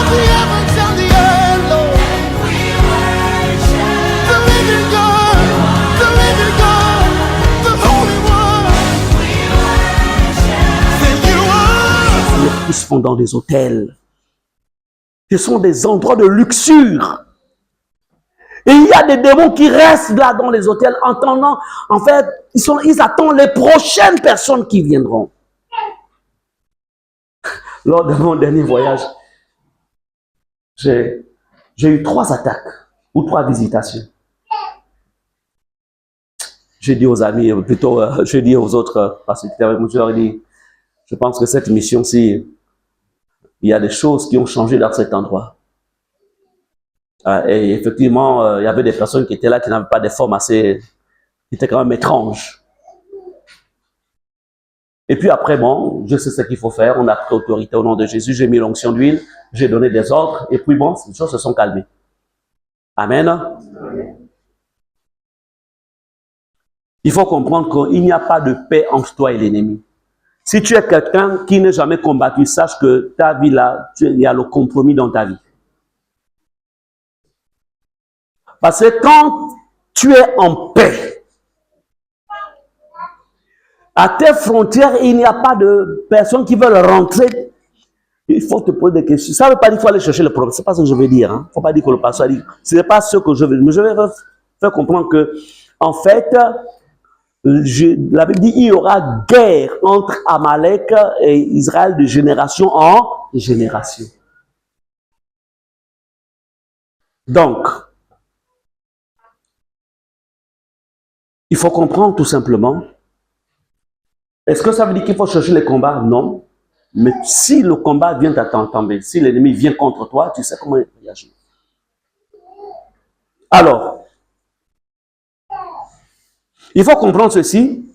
of the heavens and the earth, Lord. The living God, the Holy One. Say you are. Les plus font dans des hôtels. Ce sont des endroits de luxure. Et il y a des démons qui restent là dans les hôtels en attendant, en fait, ils attendent les prochaines personnes qui viendront. Lors de mon dernier voyage, j'ai eu 3 attaques ou 3 visitations. J'ai dit aux amis, plutôt, j'ai dit aux autres, parce que j'étais avec moi, je leur ai dit, je pense que cette mission-ci, il y a des choses qui ont changé dans cet endroit. Et effectivement, il y avait des personnes qui étaient là, qui n'avaient pas des formes assez, qui étaient quand même étranges. Et puis après, bon, je sais ce qu'il faut faire. On a pris autorité au nom de Jésus. J'ai mis l'onction d'huile, j'ai donné des ordres. Et puis bon, les choses se sont calmées. Amen. Il faut comprendre qu'il n'y a pas de paix entre toi et l'ennemi. Si tu es quelqu'un qui n'a jamais combattu, sache que ta vie là, il y a le compromis dans ta vie. Parce que quand tu es en paix, à tes frontières, il n'y a pas de personnes qui veulent rentrer. Il faut te poser des questions. Ça ne veut pas dire qu'il faut aller chercher le problème. Ce n'est pas ce que je veux dire. Il ne faut pas dire que le pasteur dit. Ce n'est pas ce que je veux dire. Mais je vais faire comprendre que, en fait, la Bible dit qu'il y aura guerre entre Amalek et Israël de génération en génération. Donc, il faut comprendre tout simplement. Est-ce que ça veut dire qu'il faut chercher les combats? Non. Mais si le combat vient à t'entendre, si l'ennemi vient contre toi, tu sais comment réagir. Alors, il faut comprendre ceci.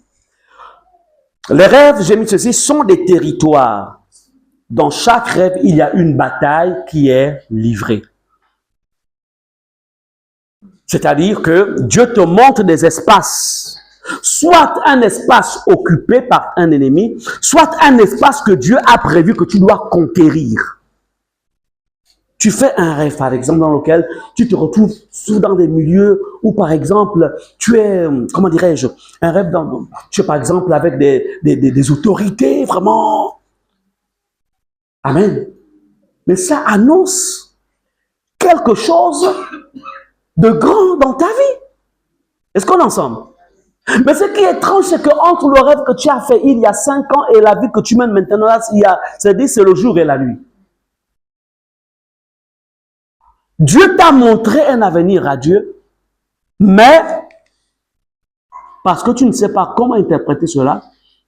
Les rêves, j'ai mis ceci, sont des territoires. Dans chaque rêve, il y a une bataille qui est livrée. C'est-à-dire que Dieu te montre des espaces. Soit un espace occupé par un ennemi, soit un espace que Dieu a prévu que tu dois conquérir. Tu fais un rêve, par exemple, dans lequel tu te retrouves dans des milieux où, par exemple, tu es, comment dirais-je, un rêve dans, tu es, par exemple, avec des autorités, vraiment. Amen. Mais ça annonce quelque chose de grand dans ta vie. Est-ce qu'on est ensemble? Mais ce qui est étrange, c'est qu'entre le rêve que tu as fait il y a 5 ans et la vie que tu mènes maintenant, c'est le jour et la nuit. Dieu t'a montré un avenir radieux, mais parce que tu ne sais pas comment interpréter cela,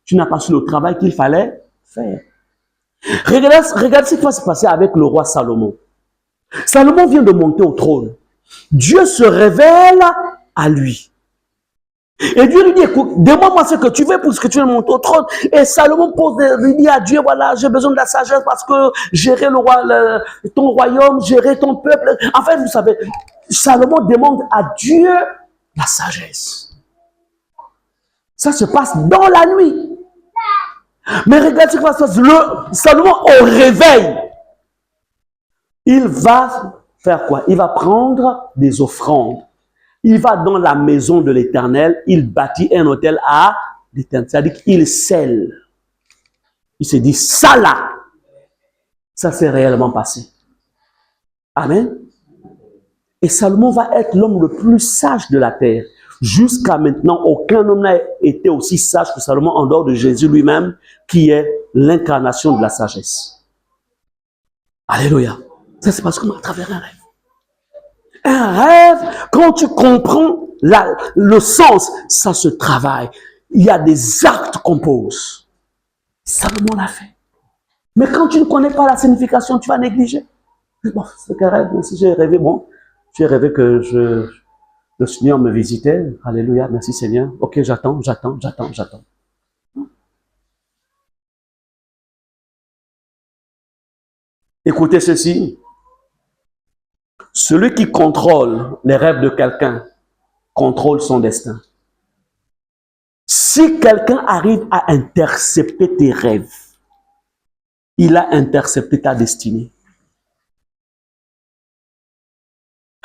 tu n'as pas su le travail qu'il fallait faire. Regarde ce qui va se passer avec le roi Salomon. Salomon vient de monter au trône. Dieu se révèle à lui. Et Dieu lui dit, écoute, demande-moi ce que tu veux pour ce que tu veux monter au trône. Et Salomon lui dit à Dieu, voilà, j'ai besoin de la sagesse parce que gérer ton royaume, gérer ton peuple. En fait, vous savez, Salomon demande à Dieu la sagesse. Ça se passe dans la nuit. Mais regarde ce qui va se passer. Salomon, au réveil, il va faire quoi? Il va prendre des offrandes. Il va dans la maison de l'Éternel, il bâtit un autel à l'Éternel. C'est-à-dire qu'il scelle. Il se dit, ça là, ça s'est réellement passé. Amen. Et Salomon va être l'homme le plus sage de la terre. Jusqu'à maintenant, aucun homme n'a été aussi sage que Salomon en dehors de Jésus lui-même, qui est l'incarnation de la sagesse. Alléluia. Ça se passe comme à travers un rêve. Un rêve, quand tu comprends le sens, ça se travaille. Il y a des actes qu'on pose. Salomon l'a fait. Mais quand tu ne connais pas la signification, tu vas négliger. Bon, c'est un rêve. Si j'ai rêvé, bon, j'ai rêvé que le Seigneur me visitait. Alléluia, merci Seigneur. Ok, j'attends. Écoutez ceci. Celui qui contrôle les rêves de quelqu'un contrôle son destin. Si quelqu'un arrive à intercepter tes rêves, il a intercepté ta destinée.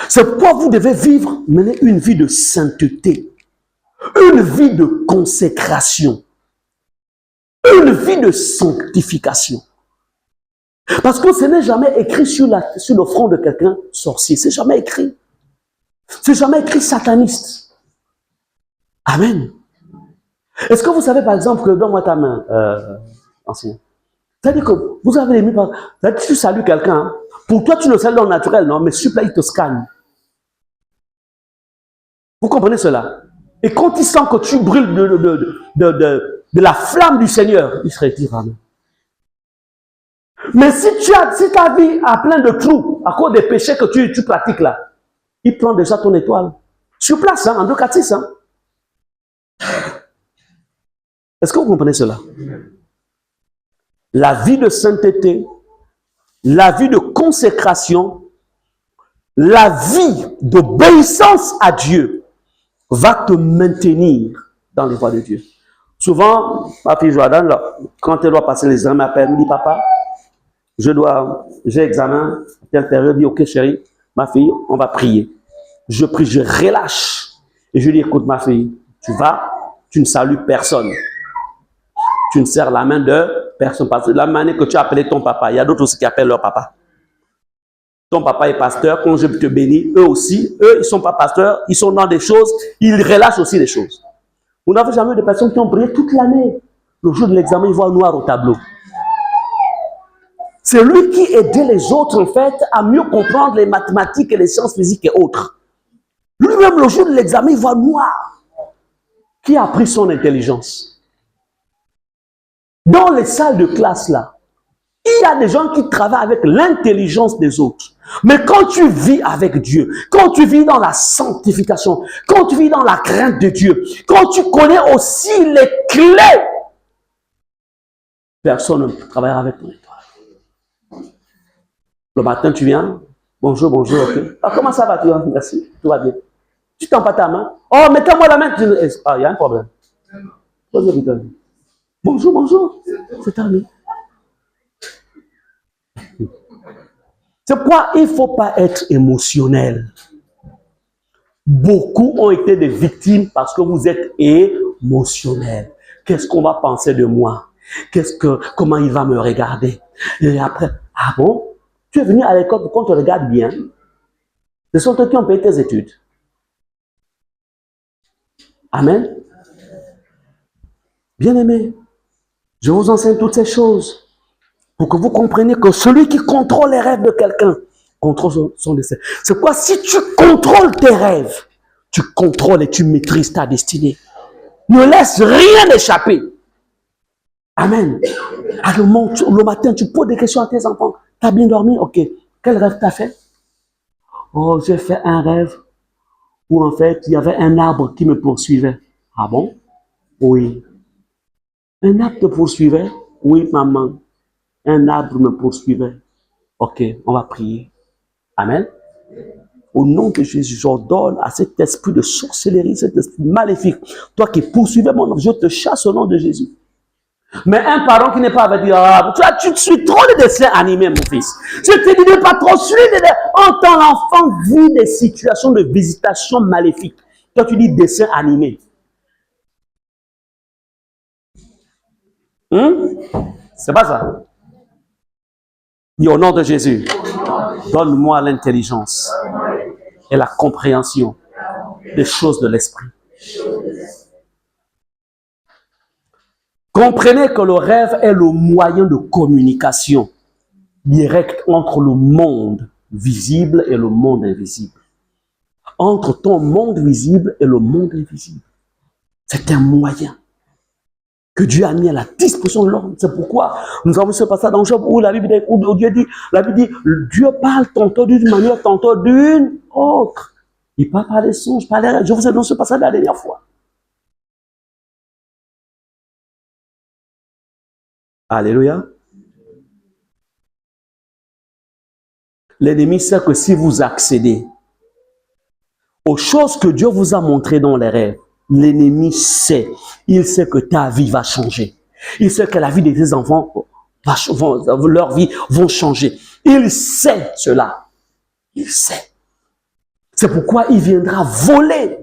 C'est pourquoi vous devez mener une vie de sainteté, une vie de consécration, une vie de sanctification. Parce que ce n'est jamais écrit sur le front de quelqu'un sorcier. C'est jamais écrit. C'est jamais écrit sataniste. Amen. Est-ce que vous savez par exemple que donne-moi ta main, ancien. C'est-à-dire que vous avez les mains, tu salues quelqu'un, hein? Pour toi tu le salues dans le naturel, non? Mais sur là il te scanne. Vous comprenez cela? Et quand il sent que tu brûles de la flamme du Seigneur, il se retire. Amen. Mais si ta vie a plein de trous à cause des péchés que tu pratiques là, il prend déjà ton étoile. Sur place, hein, en 2-4-6. Hein. Est-ce que vous comprenez cela? La vie de sainteté, la vie de consécration, la vie d'obéissance à Dieu va te maintenir dans les voies de Dieu. Souvent, ma fille Jordan, là, quand elle doit passer les examens, elle me dit, papa, j'ai examen, telle période, dit, ok chérie, ma fille, on va prier. Je prie, je relâche. Et je lui dis, écoute ma fille, tu vas, tu ne salues personne. Tu ne serres la main de personne. Parce que de la manière que tu as appelé ton papa, il y a d'autres aussi qui appellent leur papa. Ton papa est pasteur, quand je te bénis, eux aussi, eux, ils ne sont pas pasteurs, ils sont dans des choses, ils relâchent aussi des choses. Vous n'avez jamais de personnes qui ont prié toute l'année. Le jour de l'examen, ils voient noir au tableau. C'est lui qui aidait les autres, en fait, à mieux comprendre les mathématiques et les sciences physiques et autres. Lui-même, le jour de l'examen, il voit noir. Qui a pris son intelligence? Dans les salles de classe, là, il y a des gens qui travaillent avec l'intelligence des autres. Mais quand tu vis avec Dieu, quand tu vis dans la sanctification, quand tu vis dans la crainte de Dieu, quand tu connais aussi les clés, personne ne travaillera avec toi. Le matin, tu viens, bonjour, bonjour, ok. Ah, comment ça va, tu vas? Merci, tout va bien. Tu tends pas ta main. Oh, mettez-moi la main. Ah, il y a un problème. Bonjour, bonjour. C'est terminé. C'est pourquoi il ne faut pas être émotionnel. Beaucoup ont été des victimes parce que vous êtes émotionnel. Qu'est-ce qu'on va penser de moi? Comment il va me regarder? Et après, ah bon? Tu es venu à l'école pour qu'on te regarde bien. Ce sont eux qui ont payé tes études. Amen. Bien-aimés, je vous enseigne toutes ces choses pour que vous compreniez que celui qui contrôle les rêves de quelqu'un contrôle son destin. C'est quoi? Si tu contrôles tes rêves, tu contrôles et tu maîtrises ta destinée. Ne laisse rien échapper. Amen. Alors, le matin, tu poses des questions à tes enfants. Tu as bien dormi? Ok. Quel rêve tu as fait? Oh, j'ai fait un rêve où en fait, il y avait un arbre qui me poursuivait. Ah bon? Oui. Un arbre te poursuivait? Oui, maman. Un arbre me poursuivait. Ok, on va prier. Amen. Au nom de Jésus, j'ordonne à cet esprit de sorcellerie, cet esprit maléfique, toi qui poursuivais mon enfant, je te chasse au nom de Jésus. Mais un parent qui n'est pas avec dire, ah, tu suis trop de dessins animés, mon fils. Je te dis de pas trop suivre. Entends l'enfant vit des situations de visitation maléfique. Toi, tu dis dessin animé. C'est pas ça. Dis au nom de Jésus, donne-moi l'intelligence et la compréhension des choses de l'esprit. Comprenez que le rêve est le moyen de communication direct entre le monde visible et le monde invisible. Entre ton monde visible et le monde invisible. C'est un moyen que Dieu a mis à la disposition de l'homme. C'est pourquoi nous avons ce passage dans Job où la Bible dit, où Dieu dit, Dieu parle tantôt d'une manière, tantôt d'une autre. Il parle par les songes, par les rêves. Je vous ai donné ce passage la dernière fois. Alléluia. L'ennemi sait que si vous accédez aux choses que Dieu vous a montrées dans les rêves, l'ennemi sait. Il sait que ta vie va changer. Il sait que la vie de tes enfants, leur vie vont changer. Il sait cela. Il sait. C'est pourquoi il viendra voler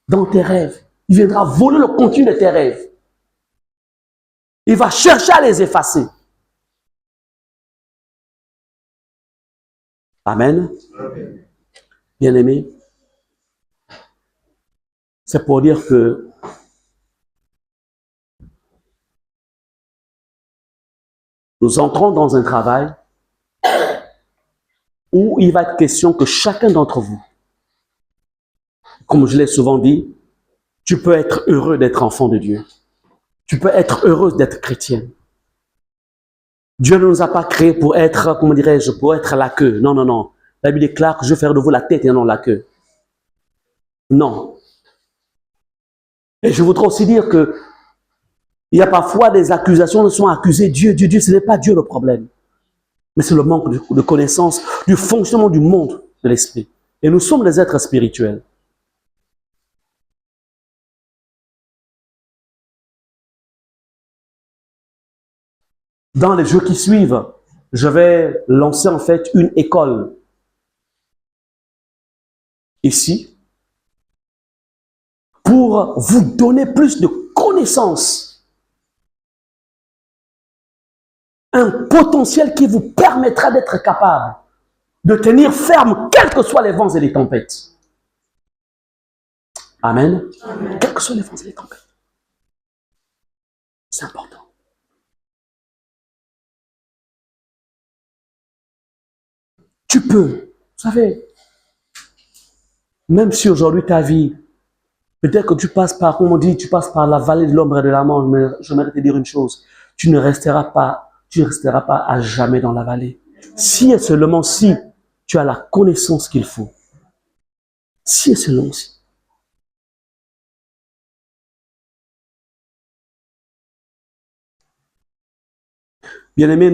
dans tes rêves. Il viendra voler le contenu de tes rêves. Il va chercher à les effacer. Amen. Bien-aimé, c'est pour dire que nous entrons dans un travail où il va être question que chacun d'entre vous, comme je l'ai souvent dit, tu peux être heureux d'être enfant de Dieu. Tu peux être heureuse d'être chrétienne. Dieu ne nous a pas créés pour être, comment dirais-je, pour être la queue. Non, non, non. La Bible déclare que je vais faire de vous la tête et non la queue. Non. Et je voudrais aussi dire que il y a parfois des accusations qui sont accusées. Dieu, ce n'est pas Dieu le problème. Mais c'est le manque de connaissance du fonctionnement du monde de l'esprit. Et nous sommes des êtres spirituels. Dans les jours qui suivent, je vais lancer en fait une école ici pour vous donner plus de connaissances, un potentiel qui vous permettra d'être capable de tenir ferme quels que soient les vents et les tempêtes. Amen. Amen. Quels que soient les vents et les tempêtes. C'est important. Tu peux, vous savez, même si aujourd'hui ta vie, peut-être que tu passes par, comme on dit, tu passes par la vallée de l'ombre et de la mort, mais j'aimerais te dire une chose, tu ne resteras pas à jamais dans la vallée. Si et seulement si tu as la connaissance qu'il faut. Si et seulement si. Bien-aimés,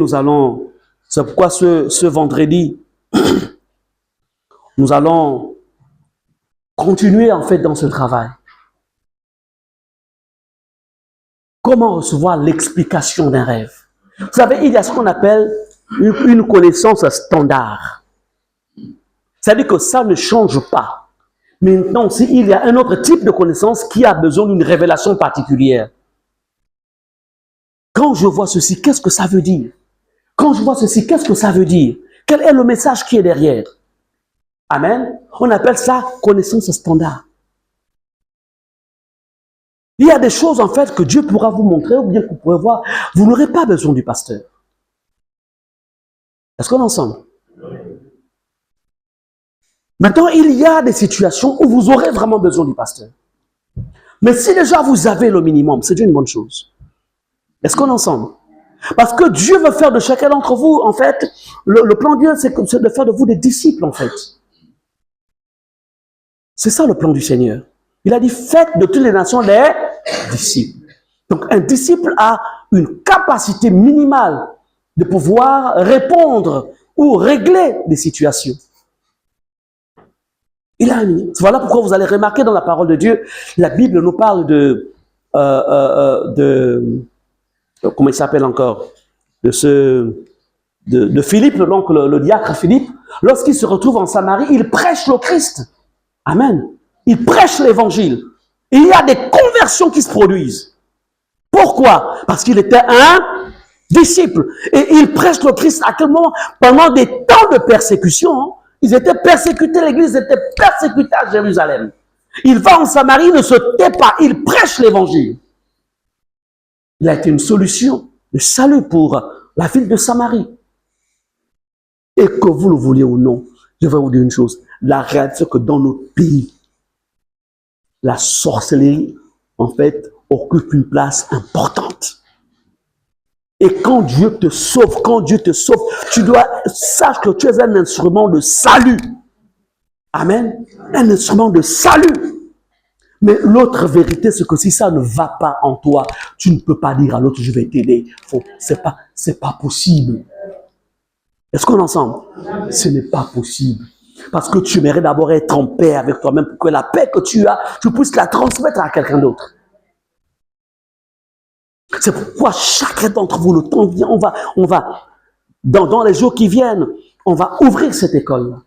c'est pourquoi ce vendredi, nous allons continuer en fait dans ce travail. Comment recevoir l'explication d'un rêve? Vous savez, il y a ce qu'on appelle une connaissance standard. C'est-à-dire que ça ne change pas. Maintenant, il y a un autre type de connaissance qui a besoin d'une révélation particulière. Quand je vois ceci, qu'est-ce que ça veut dire? Quand je vois ceci, qu'est-ce que ça veut dire? Quel est le message qui est derrière? Amen. On appelle ça connaissance standard. Il y a des choses en fait que Dieu pourra vous montrer ou bien que vous pourrez voir. Vous n'aurez pas besoin du pasteur. Est-ce qu'on est ensemble? Maintenant, il y a des situations où vous aurez vraiment besoin du pasteur. Mais si déjà vous avez le minimum, c'est déjà une bonne chose. Est-ce qu'on est ensemble? Parce que Dieu veut faire de chacun d'entre vous, en fait, le plan de Dieu, c'est de faire de vous des disciples, en fait. C'est ça le plan du Seigneur. Il a dit, faites de toutes les nations des disciples. Donc, un disciple a une capacité minimale de pouvoir répondre ou régler des situations. Il a un minimum. Voilà pourquoi vous allez remarquer dans la parole de Dieu, la Bible nous parle de comment il s'appelle encore? De Philippe, donc le diacre Philippe. Lorsqu'il se retrouve en Samarie, il prêche le Christ. Amen. Il prêche l'évangile. Il y a des conversions qui se produisent. Pourquoi? Parce qu'il était un disciple. Et il prêche le Christ à quel moment? Pendant des temps de persécution. Hein. Ils étaient persécutés, l'église était persécutée à Jérusalem. Il va en Samarie, il ne se tait pas, il prêche l'évangile. Il a été une solution de salut pour la ville de Samarie. Et que vous le vouliez ou non, je vais vous dire une chose. La réalité, c'est que dans notre pays, la sorcellerie, en fait, occupe une place importante. Et quand Dieu te sauve, tu dois sache que tu es un instrument de salut. Amen. Un instrument de salut. Mais l'autre vérité, c'est que si ça ne va pas en toi, tu ne peux pas dire à l'autre, je vais t'aider. C'est pas possible. Est-ce qu'on est ensemble? Ce n'est pas possible. Parce que tu mérites d'abord être en paix avec toi-même pour que la paix que tu as, tu puisses la transmettre à quelqu'un d'autre. C'est pourquoi chacun d'entre vous, le temps vient, on va dans les jours qui viennent, on va ouvrir cette école-là.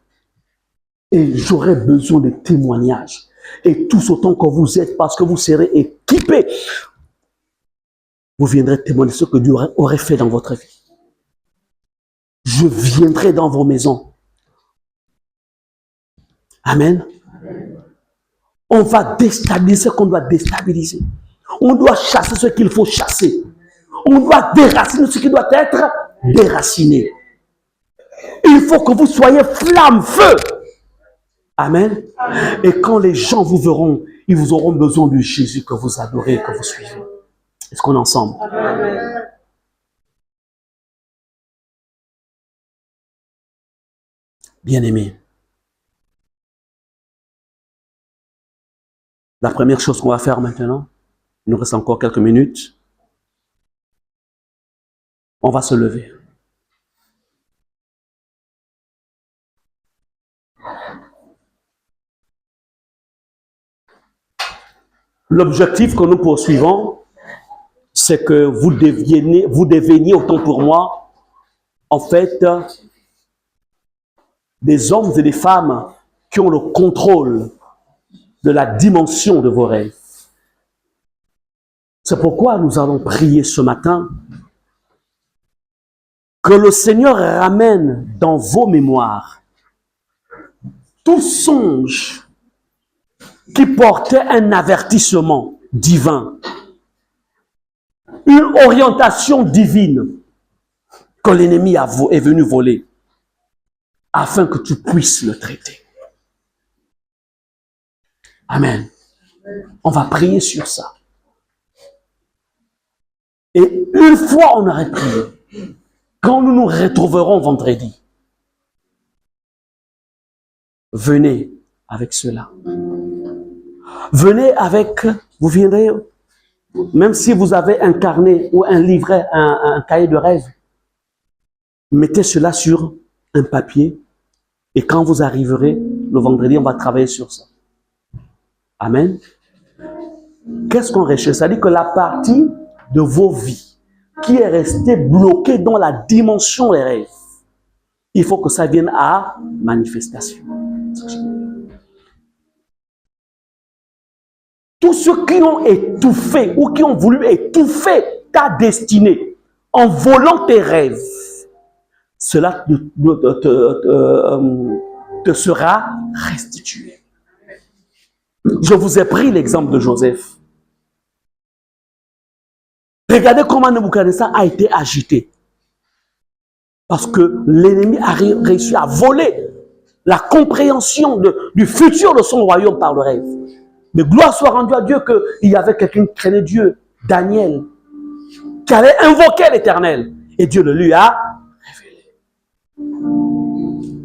Et j'aurai besoin de témoignages. Et tous autant que vous êtes, parce que vous serez équipés, vous viendrez témoigner ce que Dieu aurait fait dans votre vie. Je viendrai dans vos maisons. Amen. On va déstabiliser ce qu'on doit déstabiliser. On doit chasser ce qu'il faut chasser. On doit déraciner ce qui doit être déraciné. Il faut que vous soyez flamme, feu. Amen. Et quand les gens vous verront, ils vous auront besoin de Jésus que vous adorez et que vous suivez. Est-ce qu'on est ensemble? Amen. Bien-aimés, la première chose qu'on va faire maintenant, il nous reste encore quelques minutes, on va se lever. L'objectif que nous poursuivons, c'est que vous deveniez autant pour moi, en fait, des hommes et des femmes qui ont le contrôle de la dimension de vos rêves. C'est pourquoi nous allons prier ce matin que le Seigneur ramène dans vos mémoires tout songe qui portait un avertissement divin, une orientation divine que l'ennemi est venu voler, afin que tu puisses le traiter. Amen. On va prier sur ça. Et une fois on aurait prié, quand nous nous retrouverons vendredi, venez avec cela. Venez avec, vous viendrez, même si vous avez un carnet ou un livret, un cahier de rêve, mettez cela sur un papier et quand vous arriverez le vendredi, on va travailler sur ça. Amen. Qu'est-ce qu'on recherche? C'est-à-dire que la partie de vos vies qui est restée bloquée dans la dimension des rêves, il faut que ça vienne à manifestation. Tous ceux qui ont étouffé ou qui ont voulu étouffer ta destinée en volant tes rêves, cela te sera restitué. Je vous ai pris l'exemple de Joseph. Regardez comment Nebuchadnezzar a été agité. Parce que l'ennemi a réussi à voler la compréhension du futur de son royaume par le rêve. Mais gloire soit rendue à Dieu qu'il y avait quelqu'un qui craignait Dieu, Daniel, qui allait invoquer l'Éternel. Et Dieu le lui a révélé.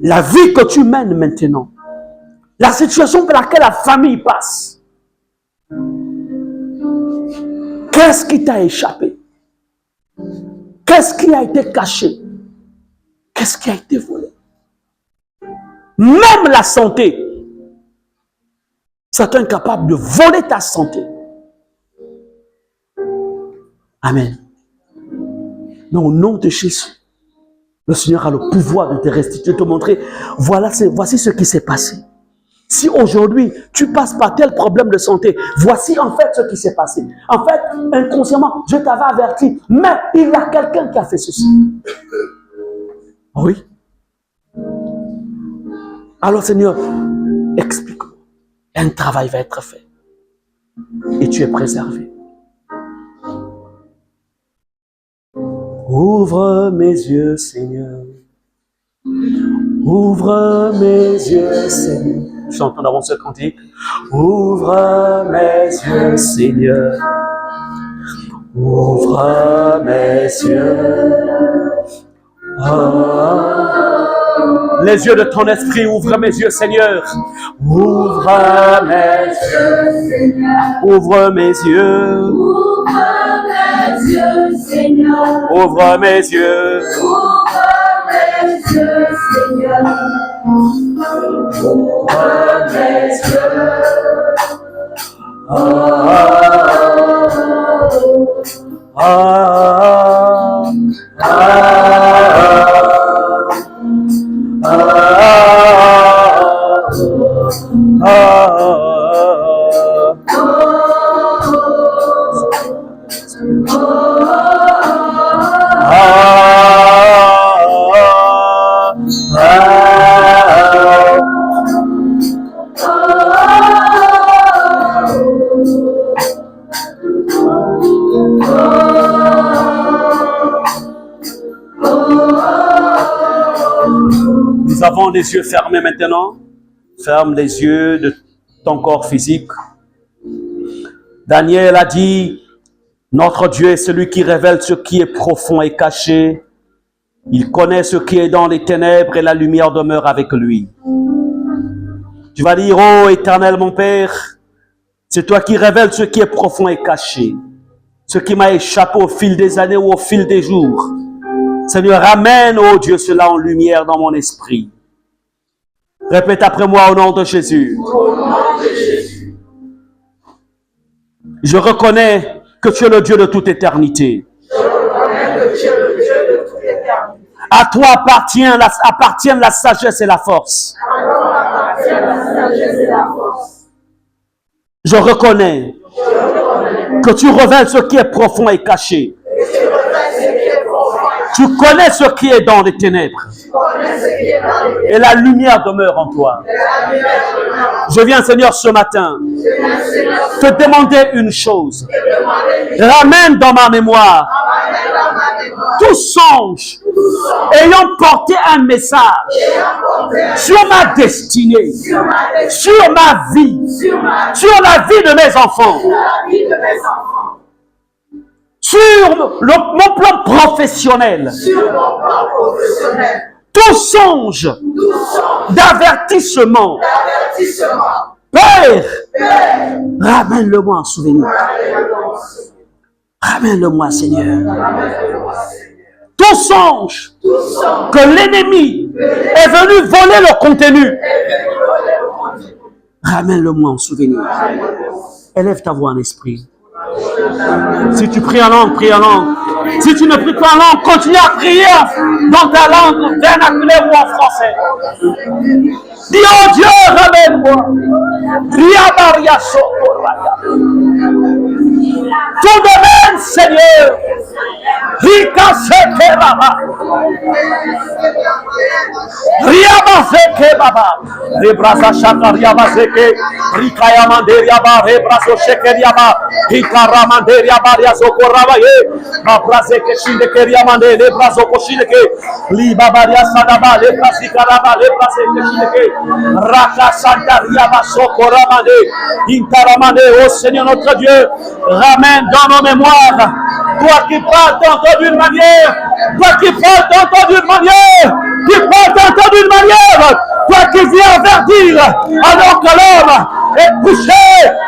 La vie que tu mènes maintenant, la situation par laquelle la famille passe, qu'est-ce qui t'a échappé? Qu'est-ce qui a été caché? Qu'est-ce qui a été volé? Même la santé. Satan est capable de voler ta santé. Amen. Mais au nom de Jésus, le Seigneur a le pouvoir de te restituer, de te montrer, voici ce qui s'est passé. Si aujourd'hui, tu passes par tel problème de santé, voici en fait ce qui s'est passé. En fait, inconsciemment, je t'avais averti, mais il y a quelqu'un qui a fait ceci. Oui. Alors Seigneur, explique-moi. Un travail va être fait. Et tu es préservé. Ouvre mes yeux, Seigneur. Ouvre mes yeux, Seigneur. Chantons dans ce cantique. Ouvre mes yeux, Seigneur. Ouvre mes yeux. Oh. Les yeux de ton esprit, ouvre mes yeux, Seigneur. Ouvre mes yeux, Seigneur. Ouvre mes yeux. Ouvre mes yeux, Seigneur. Ouvre mes yeux. Ouvre mes yeux, Seigneur. Ouvre mes yeux. Nous avons les yeux fermés maintenant. Ferme les yeux de ton corps physique. Daniel a dit, notre Dieu est celui qui révèle ce qui est profond et caché. Il connaît ce qui est dans les ténèbres et la lumière demeure avec lui. Tu vas dire, oh Éternel mon Père, c'est toi qui révèles ce qui est profond et caché. Ce qui m'a échappé au fil des années ou au fil des jours. Seigneur, ramène, oh Dieu, cela en lumière dans mon esprit. Répète après moi au nom de Jésus. Je reconnais que tu es le Dieu de toute éternité. À toi appartiennent la sagesse et la force. Je reconnais que tu révèles ce qui est profond et caché. Tu connais ce qui est dans les ténèbres. Et la lumière demeure en toi. Je viens, Seigneur, ce matin, te demander une chose. Ramène dans ma mémoire tout songe ayant porté un message sur ma destinée, sur ma vie, sur la vie de mes enfants, sur mon plan professionnel, tout songe d'avertissement, Père, ramène-le-moi en souvenir. Ramène-le-moi, Seigneur. Tout songe que l'ennemi est venu voler le contenu, ramène-le-moi en souvenir. Élève ta voix en esprit. Si tu pries en langue, prie en langue. Si tu ne pries pas en langue, continue à prier dans ta langue vernaculaire ou en français. Dis, oh Dieu, ramène-moi. Ton domaine, Seigneur. Rika seke baba. Riaba seke baba. Rebrasa shaka riaba seke. Rika yamande riaba. Rebraso sheke riaba. Rika ramande riaba. Riazoko rabaye. Mabrase ke shinde ke riamande. Rebraso koshinde ke. Libaba riasadaba. Lebrasi karaba. Lebrase ke shinde ke. Raka santa riaba soko ramande. Intaramande. Oh Seigneur notre Dieu, ramène dans nos mémoires. Toi qui parles tantôt d'une manière, toi qui parles tantôt d'une manière, qui parles tantôt d'une manière, toi qui viens avertir alors que l'homme est couché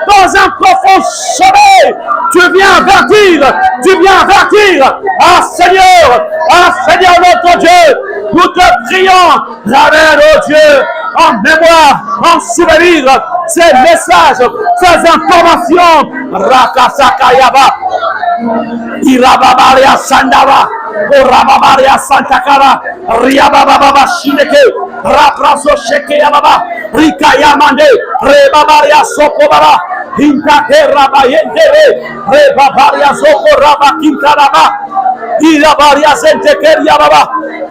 dans un profond sommeil, tu viens avertir, ah Seigneur notre Dieu, nous te prions, ramène, oh Dieu, en mémoire, en souvenir, ces messages, ces informations, Rakasakayaba, Irababaria Sandava, Orababaria Santakara, Riabababa Shineke, Rapraso Sheke Yababa, Rikayamande, Rebabaria Sokobaba, Intake Rabayende, Rebabaria Sokoraba Kinkaraba, Irabaria Senteke Yababa,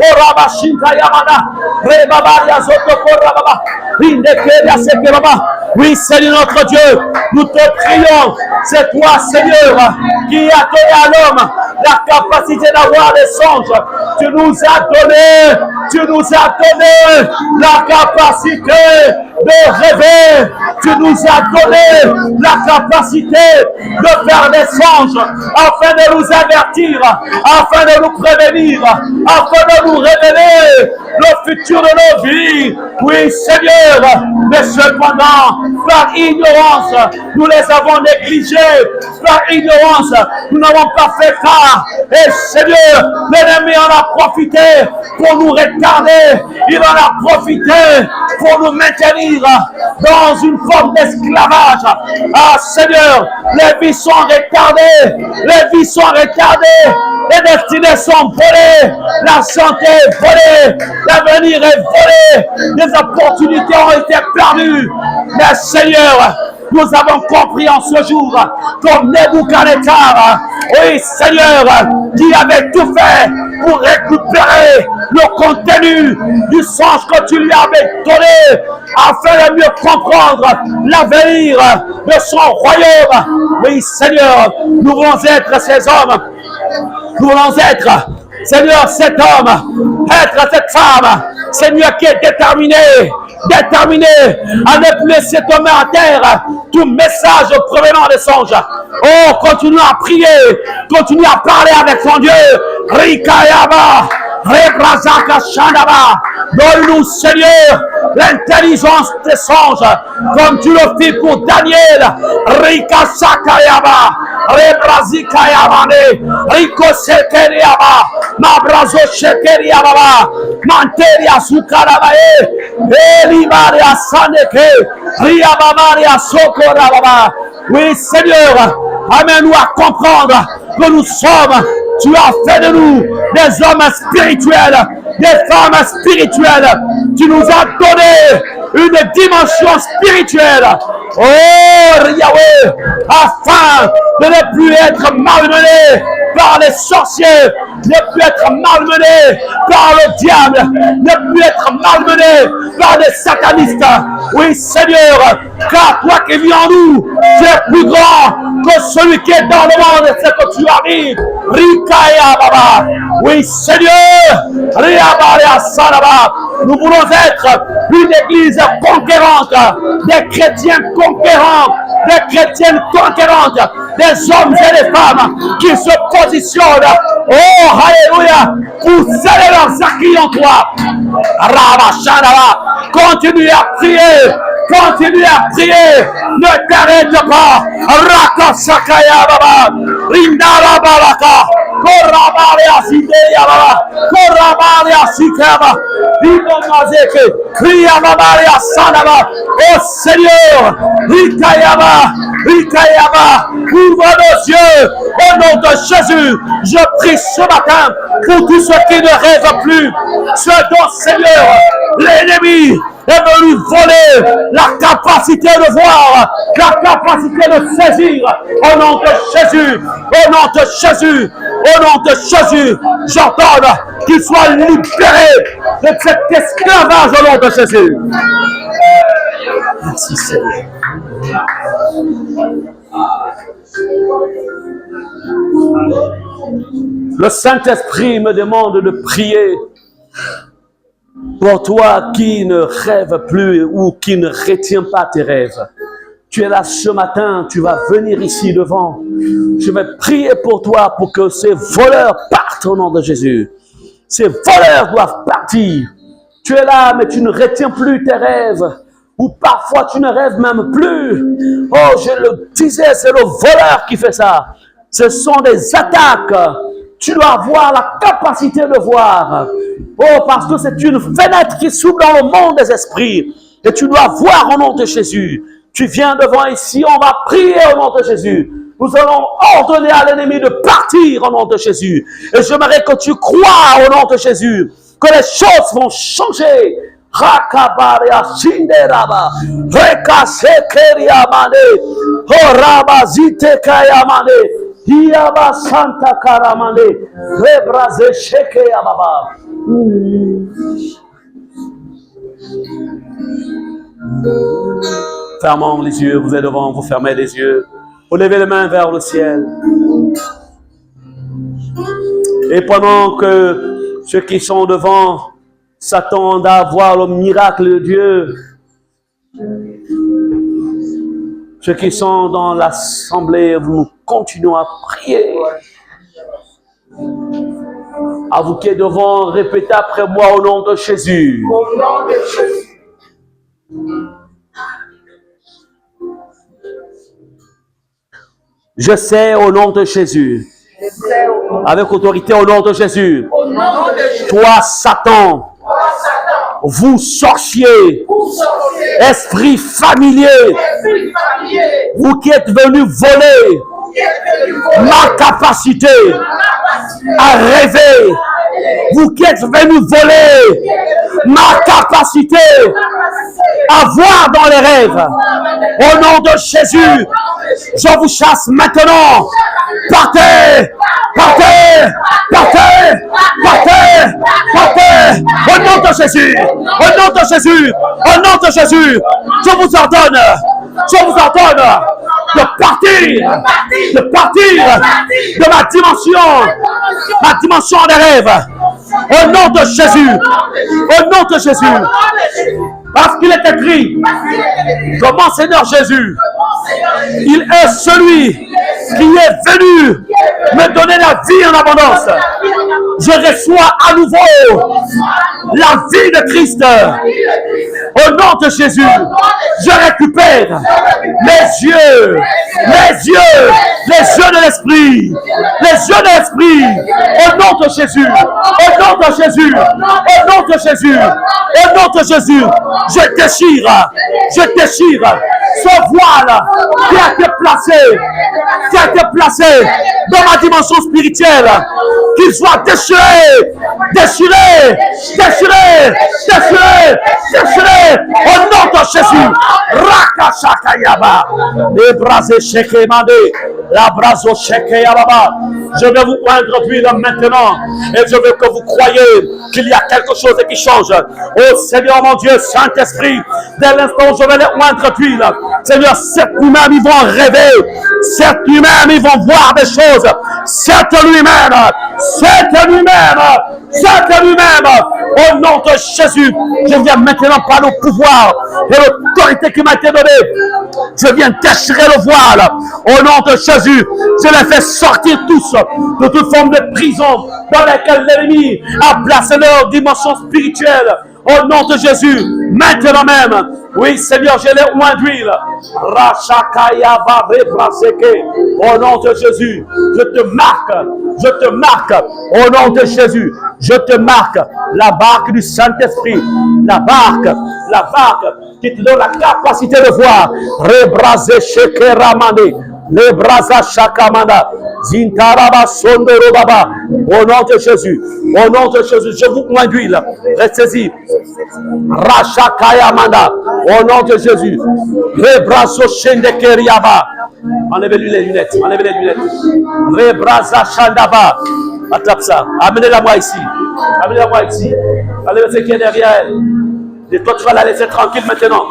Oraba Shinkayamana, Rebabaria Sokorababa, Indekeria Sekebaba. Oui, Seigneur notre Dieu, nous te prions, c'est toi, Seigneur, qui a donné à l'homme la capacité d'avoir des songes. Tu nous as donné la capacité de rêver. Tu nous as donné la capacité de faire des songes afin de nous avertir, afin de nous prévenir, afin de nous révéler le futur de nos vies. Oui, Seigneur, mais cependant, par ignorance, nous les avons négligés. Par ignorance, nous n'avons pas fait cas. Et Seigneur, l'ennemi en a profité pour nous retarder. Il en a profité pour nous maintenir dans une forme d'esclavage. Ah Seigneur, les vies sont retardées. Les vies sont retardées. Les destinées sont volées. La santé est volée. L'avenir est volé. Des opportunités ont été perdues. Mais Seigneur, nous avons compris en ce jour, comme Nebuchadnezzar, oui Seigneur, qui avait tout fait pour récupérer le contenu du songe que tu lui avais donné, afin de mieux comprendre l'avenir de son royaume. Oui Seigneur, nous voulons être ces hommes, nous voulons être, Seigneur, cet homme, être cette femme, Seigneur, qui est déterminé à ne plus laisser tomber à terre tout message provenant des songes. Oh, continue à prier, continue à parler avec son Dieu. Rikayaba, Rebrazaka Shandaba, donne-nous, Seigneur, l'intelligence des songes, comme tu le fis pour Daniel. Rikasakayaba, Rebrazikayabane, Rikosekeriaba, Mabrazo Shekeriaba, Manteria Sukarabae, Elimaria Saneke, Riabamaria Sokorababa. Oui, Seigneur, amène-nous à comprendre que nous sommes, tu as fait de nous des hommes spirituels, des femmes spirituelles. Tu nous as donné une dimension spirituelle. Oh, Yahweh, afin de ne plus être malmené par les sorciers, ne plus être malmené par le diable, ne plus être malmené par les satanistes. Oui, Seigneur, car toi qui vis en nous, tu es plus grand que celui qui est dans le monde, c'est que tu as mis. Rikaya Baba. Oui, Seigneur, Riabaria Salaba. Nous voulons être une église conquérante, des chrétiens conquérants, des chrétiennes conquérantes, des hommes et des femmes qui se positionnent, oh, alléluia, pour sceller leurs acquis en toi. Rabashanaba, continue à prier, continue à prier, ne t'arrête pas. Rakasakaya Baba, Rindara Baraka, Korabaria Sideya Baba, Korabaria Sikaba, Ribomazeke, Kriyabaria Sanaba. Oh Seigneur, Rikayaba, Rikayaba, ouvre nos yeux au nom de Jésus. Je prie ce matin pour tous ceux qui ne rêvent plus, ceux dont Seigneur, l'ennemi est venu voler la capacité de voir, la capacité de saisir. Au nom de Jésus, au nom de Jésus, au nom de Jésus, j'ordonne qu'il soit libéré de cet esclavage au nom de Jésus. Merci Seigneur. Le Saint-Esprit me demande de prier pour toi qui ne rêve plus ou qui ne retient pas tes rêves. Tu es là ce matin, tu vas venir ici devant. Je vais prier pour toi pour que ces voleurs partent au nom de Jésus. Ces voleurs doivent partir. Tu es là, mais tu ne retiens plus tes rêves. Ou parfois tu ne rêves même plus. Oh, je le disais, c'est le voleur qui fait ça. Ce sont des attaques. Tu dois avoir la capacité de voir. Oh, parce que c'est une fenêtre qui s'ouvre dans le monde des esprits. Et tu dois voir au nom de Jésus. Tu viens devant ici, on va prier au nom de Jésus. Nous allons ordonner à l'ennemi de partir au nom de Jésus. Et j'aimerais que tu crois au nom de Jésus que les choses vont changer. Rakabaria Shinderaba, Rekasekeria Mane, Horaba Zitekaya Hiaba Santa Karamane, Rebraze Sheke Ababa. Fermons les yeux, vous êtes devant, vous fermez les yeux, vous levez les mains vers le ciel. Et pendant que ceux qui sont devant s'attendent à voir le miracle de Dieu, ceux qui sont dans l'assemblée, nous continuons à prier. À vous qui êtes devant, répétez après moi au nom de Jésus. Au nom de Jésus. Je sais au nom de Jésus. Avec autorité au nom de Jésus. Au nom de Jésus. Toi, Satan. Vous sorciers, esprit familier, vous qui êtes venus voler ma capacité à rêver, vous qui êtes venus voler ma capacité à voir dans les rêves, au nom de Jésus, je vous chasse maintenant. Partez, partez, partez, partez, partez, au nom de Jésus, au nom de Jésus, au nom de Jésus, je vous ordonne de partir de ma dimension des rêves, au nom de Jésus, au nom de Jésus, parce qu'il est écrit que mon Seigneur Jésus, il est celui qui est venu me donner la vie en abondance. Je reçois à nouveau la vie de Christ. Au nom de Jésus, je récupère les yeux de l'esprit, au nom de Jésus, au nom de Jésus, au nom de Jésus, au nom de Jésus, je déchire ce voile qui a été placé dans ma dimension spirituelle, qu'il soit déchiré, au nom de Jésus. Rakashakayaba, Ebrase Shekemade, la brazo Shekeyababa. Je vais vous oindre d'huile maintenant et je veux que vous croyez qu'il y a quelque chose qui change. Oh Seigneur mon Dieu, Saint-Esprit, dès l'instant où je vais les oindre d'huile, Seigneur, cette lui-même ils vont rêver, cette lui-même ils vont voir des choses, cette lui-même, au nom de Jésus, je viens maintenant par le pouvoir et l'autorité qui m'a été donnée, je viens déchirer le voile, au nom de Jésus, je les fais sortir tous de toute forme de prison dans laquelle l'ennemi a placé leur dimension spirituelle. Au nom de Jésus, maintenant même, oui Seigneur, je l'ai oint d'huile. Au nom de Jésus, je te marque, au nom de Jésus, je te marque la barque du Saint-Esprit, la barque qui te donne la capacité de voir. Rebrasé Shekeramane, Lebrasa Shakamanda, Zintaraba Sondorobaba, au nom de Jésus, je vous oins d'huile, restez-y. Rachakayamanda, au nom de Jésus, Rebraso Shendekeriaba, enlevez-lui les lunettes, Rebrasa Shandaba, attrape ça, amenez-la-moi ici, enlevez ce qui est derrière elle, et toi tu vas la laisser tranquille maintenant.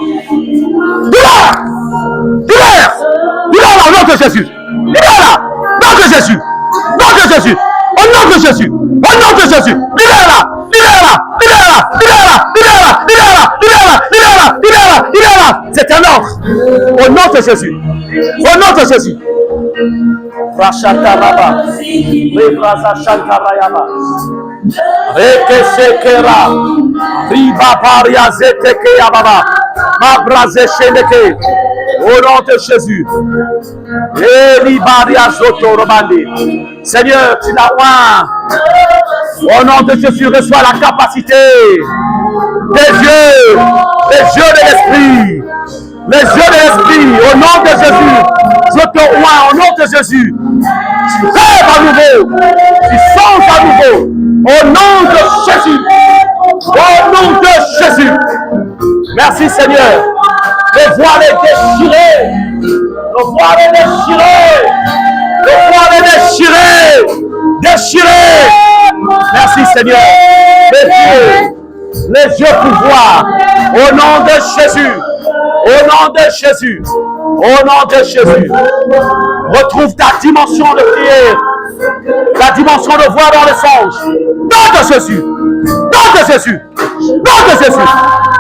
Libère au nom de Jésus. Libère-la. Nom de Jésus. Au nom de Jésus. Libère-la. C'est un ordre. Au nom de Jésus. Rashataraba. Rebrasa Shantarayaba. Rekesekera. Riba Paria Zeteke Yababa. Mabraze Sheneke. Au nom de Jésus. Seigneur, tu l'as oint. Au nom de Jésus, reçois la capacité des yeux de l'esprit. Les yeux de l'esprit, au nom de Jésus. Je te oins, au nom de Jésus. Tu rêves à nouveau. Tu songes à nouveau. Au nom de Jésus. Au nom de Jésus. Merci Seigneur. Le voile est déchiré. Le voile est déchiré. Le voile est déchiré. Déchiré. Merci Seigneur. Les yeux pour voir. Au nom de Jésus. Au nom de Jésus. Au nom de Jésus. Retrouve ta dimension de prière. La dimension de voir dans les songes. Nom de Jésus. Nom de Jésus. Nom de Jésus.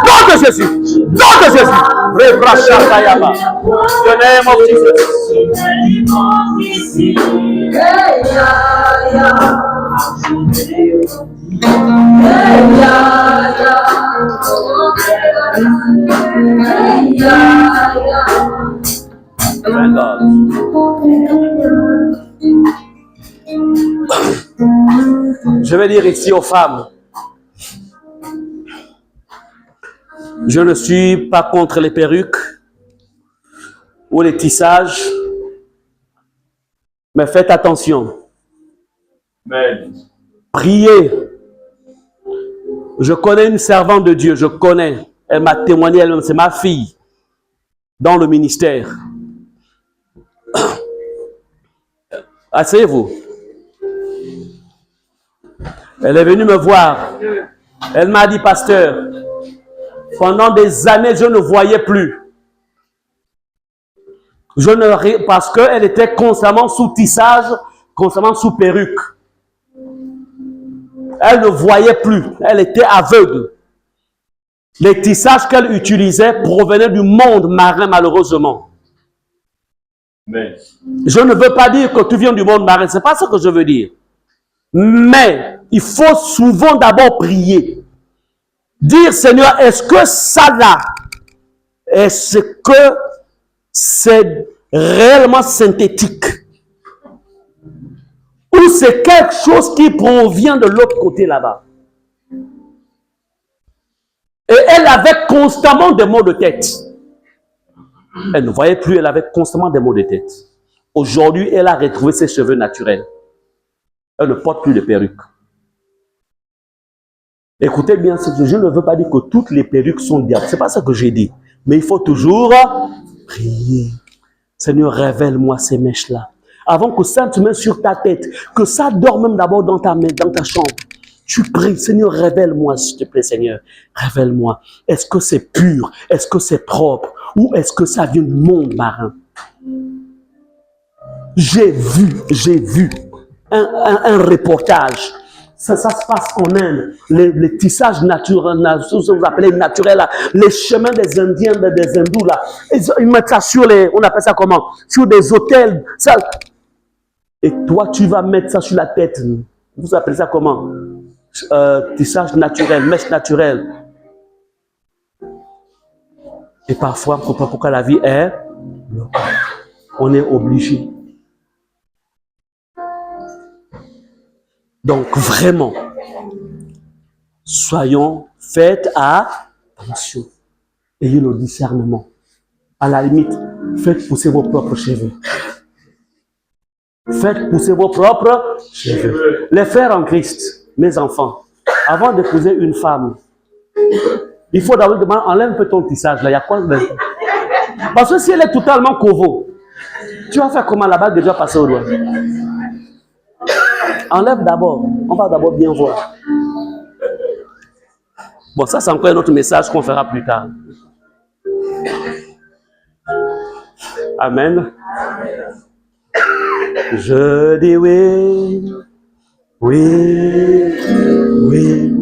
Nom de Jésus. Nom de Jésus. Rebrachakayama. The name of Je vais dire ici aux femmes, je ne suis pas contre les perruques ou les tissages, mais faites attention. Amen. Priez Je connais une servante de Dieu, je connais. Elle m'a témoigné elle-même, c'est ma fille dans le ministère. Asseyez-vous. Elle est venue me voir. Elle m'a dit, pasteur, pendant des années, je ne voyais plus. Parce qu'elle était constamment sous tissage, constamment sous perruque. Elle ne voyait plus. Elle était aveugle. Les tissages qu'elle utilisait provenaient du monde marin, malheureusement. Mais, Je ne veux pas dire que tu viens du monde marin. Ce n'est pas ce que je veux dire. Mais il faut souvent d'abord prier. Dire, Seigneur, est-ce que ça là, est-ce que c'est réellement synthétique? Ou c'est quelque chose qui provient de l'autre côté là-bas? Et elle avait constamment des maux de tête. Elle ne voyait plus, elle avait constamment des maux de tête. Aujourd'hui, elle a retrouvé ses cheveux naturels. Elle ne porte plus de perruque. Écoutez bien, je ne veux pas dire que toutes les perruques sont diables. Ce n'est pas ça que j'ai dit. Mais il faut toujours prier. Seigneur, révèle-moi ces mèches-là. Avant que ça te mette sur ta tête, que ça dort même d'abord dans ta main, dans ta chambre. Tu pries, Seigneur, révèle-moi, s'il te plaît, Seigneur. Révèle-moi. Est-ce que c'est pur? Est-ce que c'est propre? Ou est-ce que ça vient du monde marin? J'ai vu un reportage. Ça se passe en Inde. Les tissages naturels, vous appelez naturels, là, les chemins des Indiens, des hindous, là. Ils mettent ça sur les, on appelle ça comment? Sur des hôtels. Ça. Et toi, tu vas mettre ça sur la tête. Vous appelez ça comment? Tissage naturel, mèche naturelle. Et parfois, on ne comprend pas pourquoi la vie est. On est obligé. Donc vraiment, faites attention. Ayez le discernement. À la limite, faites pousser vos propres cheveux. Faites pousser vos propres cheveux. Les frères en Christ, mes enfants, avant d'épouser une femme, il faut d'abord demander, enlève un peu ton tissage là. Il y a quoi? Parce que si elle est totalement covo, tu vas faire comment? La bague déjà passée au doigt. Enlève d'abord. On va d'abord bien voir. Bon, ça c'est encore un autre message qu'on fera plus tard. Amen. Je dis oui, oui, oui.